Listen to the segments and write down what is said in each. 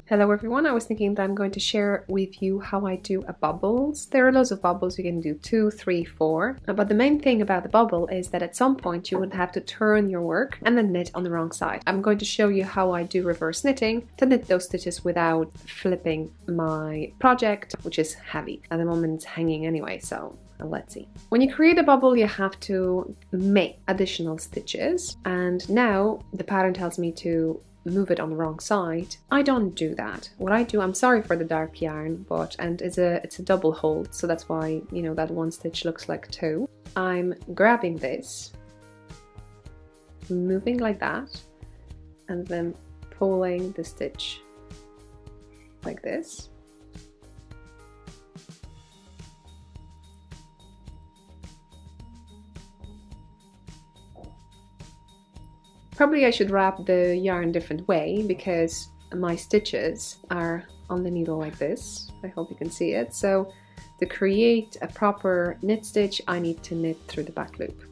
Hello everyone, I was thinking that I'm going to share with you how I do a bubbles. There are loads of bubbles, you can do 2, 3, 4. But the main thing about the bubble is that at some point you would have to turn your work and then knit on the wrong side. I'm going to show you how I do reverse knitting to knit those stitches without flipping my project, which is heavy. At the moment it's hanging anyway, so let's see. When you create a bubble, you have to make additional stitches, and now the pattern tells me to move it on the wrong side. I don't do that. What I do, I'm sorry for the dark yarn, and it's a double hold, so that's why, you know, that one stitch looks like 2. I'm grabbing this, moving like that, and then pulling the stitch like this. Probably I should wrap the yarn different way because my stitches are on the needle like this. I hope you can see it. So to create a proper knit stitch, I need to knit through the back loop.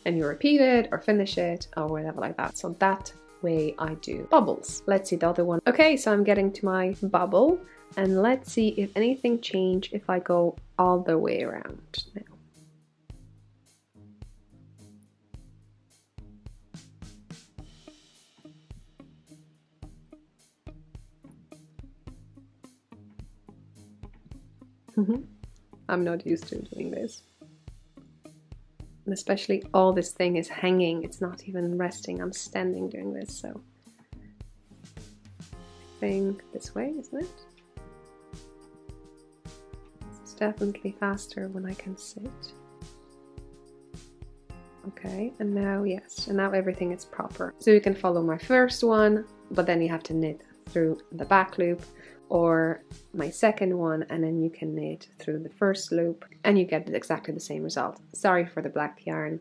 And you repeat it or finish it or whatever like that. So that way I do bubbles. Let's see the other one. Okay, so I'm getting to my bubble. And let's see if anything changed if I go all the way around now. I'm not used to doing this. And especially all this thing is hanging, it's not even resting, I'm standing doing this, so I think this way, isn't it? Definitely faster when I can sit. Okay, and now yes, and now everything is proper. So you can follow my first one, but then you have to knit through the back loop, or my second one, and then you can knit through the first loop, and you get exactly the same result. Sorry for the black yarn.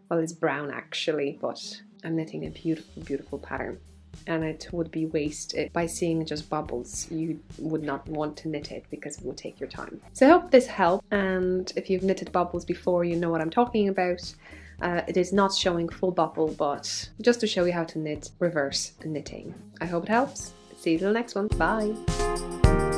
Well, it's brown actually, but I'm knitting a beautiful, beautiful pattern. And it would be wasted by seeing just bubbles. You would not want to knit it because it would take your time. So I hope this helped, and if you've knitted bubbles before, you know what I'm talking about. It is not showing full bubble, but just to show you how to knit reverse knitting. I hope it helps. See you in the next one. Bye!